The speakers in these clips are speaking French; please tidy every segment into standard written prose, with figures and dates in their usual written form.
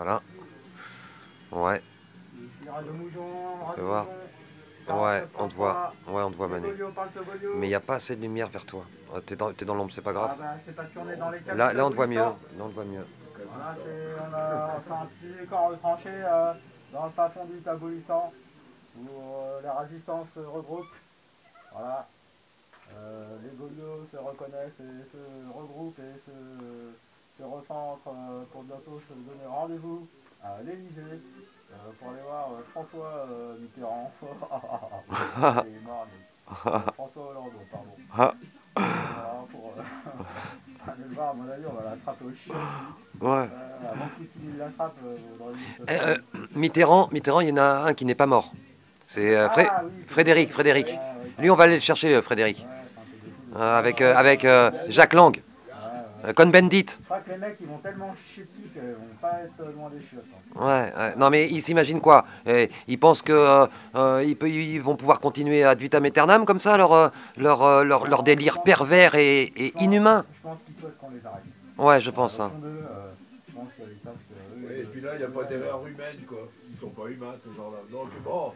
Voilà. Ouais. Ici, Radio Moujon, Tu Radio vois. Moujon. Ouais, on te voit. 49.3. Ouais, on te voit, Manu. Tobolio, parle Mais il Tobolio. n'y a pas assez de lumière vers toi. T'es dans l'ombre, c'est pas grave. Ah bah c'est parce qu'on est dans les caves Là, du là, on te voit mieux. Kabulistan. Là, on te voit mieux. Voilà, c'est un petit corps retranché dans le fin fond du Kabulistan où les résistances se regroupent. Voilà. Les Gaulios se reconnaissent et se regroupent et se recentrent pour bientôt se donner rendez-vous à l'Elysée pour aller voir François Mitterrand. Il est mort, lui. François Hollande, pardon. Voilà, pour aller le voir, à mon avis, on va l'attraper au chien. Ouais. Avant que Poutine l'attrape, dans une Mitterrand, il y en a un qui n'est pas mort. C'est Ah oui, c'est vrai. Frédéric. Oui, Lui, on va aller le chercher, Frédéric. ouais, c'est un peu débile. Avec Jacques Lang. Cohn-Bendit. Je crois que les mecs ils vont tellement chier dessus qu'ils vont pas être loin des chiottes. Hein. Ouais, ouais. Non, mais ils s'imaginent quoi? Ils pensent que ils vont pouvoir continuer ad vitam aeternam comme ça, leur délire pervers et inhumain. Je pense qu'ils souhaitent qu'on les arrête. Ouais, je Voilà, pense. au Hein. fond d'eux, je pense qu'ils savent que. Oui, et puis là, il n'y a pas d'erreur humaine, quoi. Ils sont pas humains, ces gens-là. Donc, bon,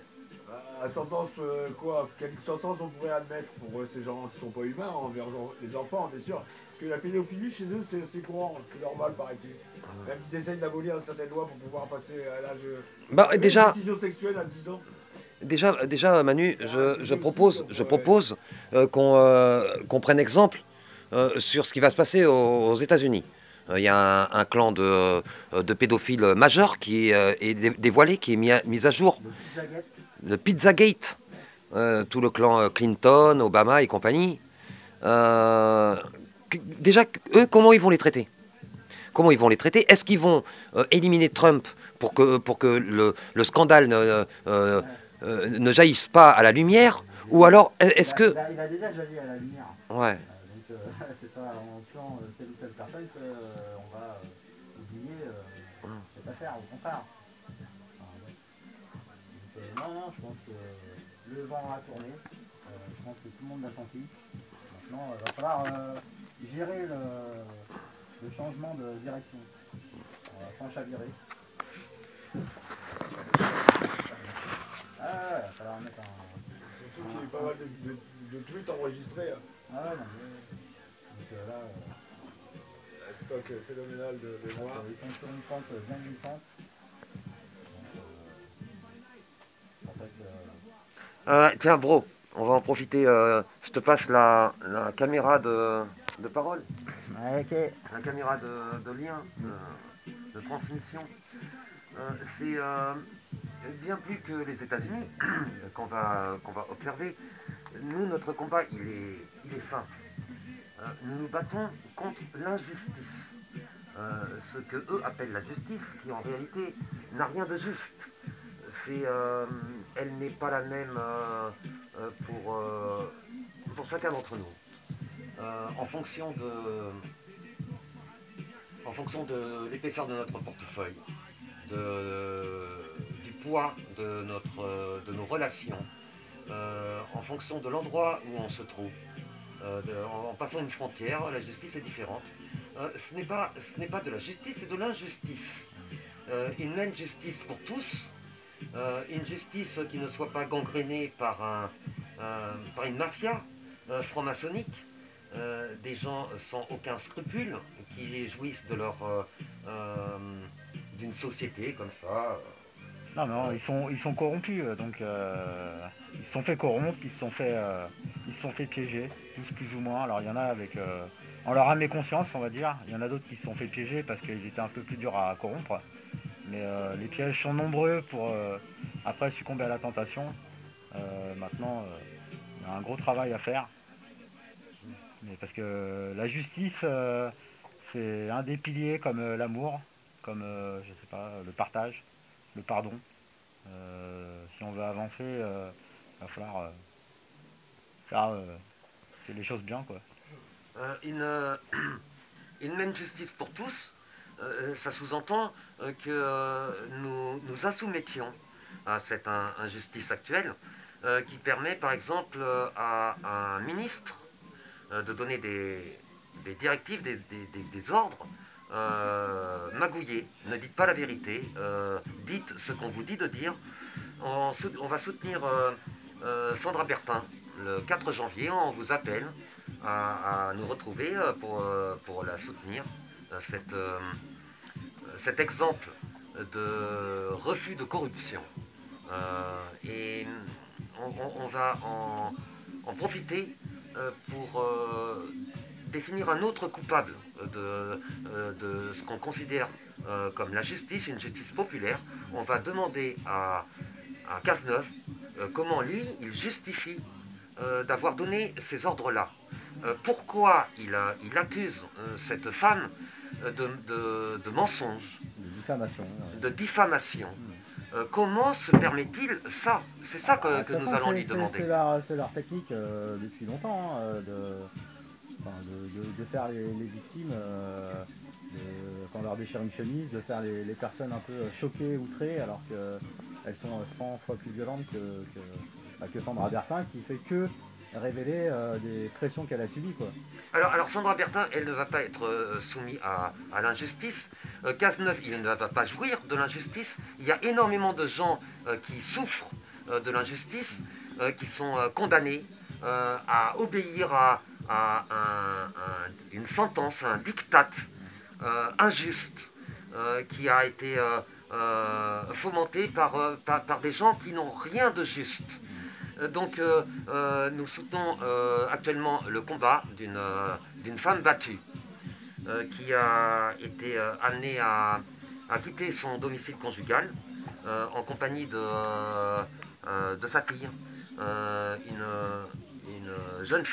à sentence, quoi, quelle sentence on pourrait admettre pour ces gens qui sont pas humains envers les enfants, bien sûr. Parce que la pédophilie, chez eux, c'est courant, c'est normal, paraît-il. Même s'ils essayent d'abolir certaines lois pour pouvoir passer à l'âge. Bah, déjà, Décision sexuelle à 10 ans. déjà, Manu, je propose qu'on prenne exemple sur ce qui va se passer aux États-Unis. Il y a un clan de pédophiles majeurs qui est dévoilé, qui est mis à jour. Le Pizzagate, tout le clan Clinton, Obama et compagnie. Déjà, eux, comment ils vont les traiter? Comment ils vont les traiter? Est-ce qu'ils vont éliminer Trump pour que le scandale ne jaillisse pas à la lumière? Ou alors, est-ce que... Il a déjà jailli à la lumière. Ouais. Donc c'est pas en tuant telle ou telle personne qu'on va oublier cette affaire, au contraire. Non, je pense que le vent a tourné. Je pense que tout le monde l'a senti. Maintenant, il va falloir gérer le changement de direction. Sans chavirer. Ah ouais, il va falloir mettre Surtout qu'il y a eu pas mal de tweets enregistrés. Hein. Ah ouais, non, mais... Donc là... Un stock phénoménal de mémoire. Ils sont sur une pente bien glissante. En fait... tiens, bro, on va en profiter. Je te passe la caméra de parole. Ok. La caméra de lien, de transmission. C'est bien plus que les États-Unis qu'on va observer. Nous, notre combat, il est simple. Nous nous battons contre l'injustice. Ce que eux appellent la justice, qui en réalité n'a rien de juste. Elle n'est pas la même pour chacun d'entre nous. En fonction de l'épaisseur de notre portefeuille, du poids de nos relations, en fonction de l'endroit où on se trouve, en passant une frontière, la justice est différente. Ce n'est pas de la justice, c'est de l'injustice. Une même justice pour tous, une justice qui ne soit pas gangrénée par une mafia franc-maçonnique, des gens sans aucun scrupule, qui jouissent d'une société comme ça. Non, mais non, ils sont corrompus, donc ils se sont fait corrompre, ils se sont fait piéger, tous plus ou moins. Alors il y en a avec en leur âme et conscience, on va dire. Il y en a d'autres qui se sont fait piéger parce qu'ils étaient un peu plus durs à corrompre. Mais les pièges sont nombreux pour après succomber à la tentation. Maintenant, il y a un gros travail à faire. Mais parce que la justice, c'est un des piliers comme l'amour, comme je sais pas, le partage, le pardon. Si on veut avancer, il va falloir faire les choses bien, quoi. Une même justice pour tous, ça sous-entend que nous insoumettions à cette injustice actuelle qui permet par exemple à un ministre de donner des directives, des ordres magouillez, ne dites pas la vérité, dites ce qu'on vous dit de dire. On va soutenir Sandra Bertin le 4 janvier, on vous appelle à nous retrouver pour la soutenir. Cet exemple de refus de corruption. Et on va en profiter pour définir un autre coupable de ce qu'on considère comme la justice, une justice populaire. On va demander à Cazeneuve comment lui, il justifie d'avoir donné ces ordres-là. Pourquoi il accuse cette femme de mensonge, de diffamation. Comment se permet-il ça? C'est ça que nous allons lui demander. C'est leur technique depuis longtemps, hein, de faire les victimes, quand on leur déchire une chemise, de faire les personnes un peu choquées, outrées, alors qu'elles sont 100 fois plus violentes que Sandra Bertin, qui fait que révéler des pressions qu'elle a subies, quoi. Alors Sandra Bertin, elle ne va pas être soumise à l'injustice. Cazeneuve, il ne va pas jouir de l'injustice. Il y a énormément de gens qui souffrent de l'injustice, qui sont condamnés à obéir à une sentence, à un diktat injuste qui a été fomenté par des gens qui n'ont rien de juste. Donc nous soutenons actuellement le combat d'une femme battue qui a été amenée à quitter son domicile conjugal en compagnie de sa fille, une jeune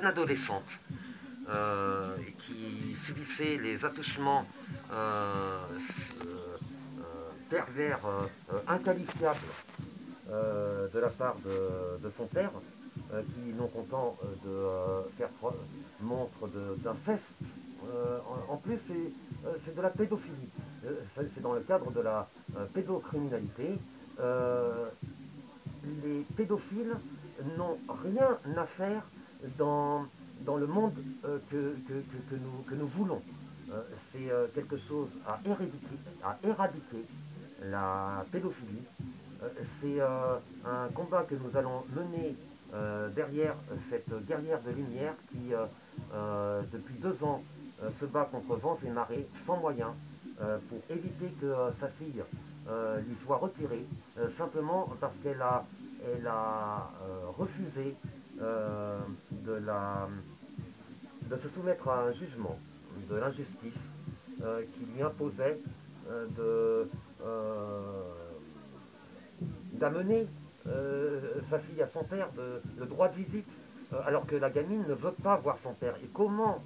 adolescente qui subissait les attouchements pervers inqualifiables de la part de son père, qui, non content de faire montre d'inceste, en plus c'est de la pédophilie. C'est dans le cadre de la pédocriminalité. Les pédophiles n'ont rien à faire dans le monde que nous voulons. C'est quelque chose à éradiquer, la pédophilie. C'est un combat que nous allons mener derrière cette guerrière de lumière qui, depuis 2 ans, se bat contre vents et marées, sans moyens, pour éviter que sa fille lui soit retirée, simplement parce qu'elle a refusé de se soumettre à un jugement de l'injustice qui lui imposait d'amener sa fille à son père, le droit de visite, alors que la gamine ne veut pas voir son père. Et comment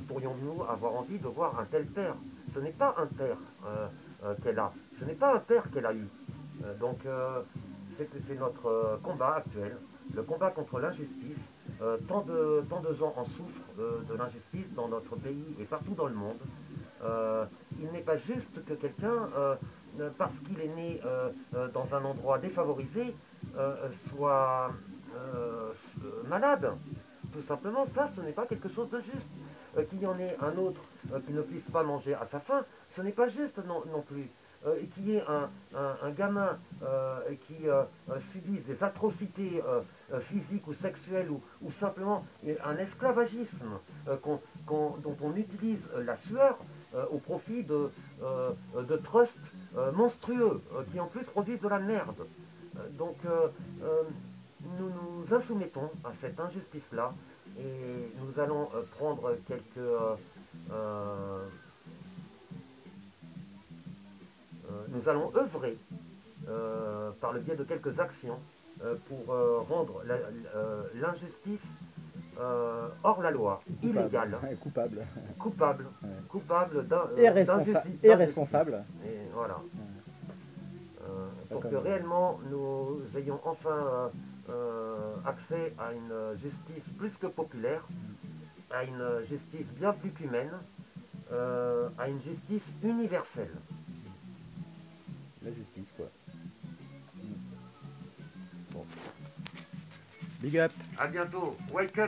pourrions-nous avoir envie de voir un tel père? Ce n'est pas un père qu'elle a, ce n'est pas un père qu'elle a eu. Donc c'est notre combat actuel, le combat contre l'injustice. Tant de gens en souffrent de l'injustice dans notre pays et partout dans le monde. Il n'est pas juste que quelqu'un, parce qu'il est né dans un endroit défavorisé, soit malade. Tout simplement, ça, ce n'est pas quelque chose de juste. Qu'il y en ait un autre qui ne puisse pas manger à sa faim, ce n'est pas juste non plus. Qu'il y ait un gamin qui subisse des atrocités physiques ou sexuelles ou simplement un esclavagisme dont on utilise la sueur au profit de trusts monstrueux qui en plus produisent de la merde. Donc nous nous insoumettons à cette injustice-là et nous allons prendre nous allons œuvrer par le biais de quelques actions pour rendre l'injustice hors la loi, illégale, coupable d'injustice. Et responsable. Et voilà. Pour que réellement nous ayons enfin accès à une justice plus que populaire, à une justice bien plus qu'humaine, à une justice universelle. La justice, quoi. Bon. Big up. À bientôt. Wake up.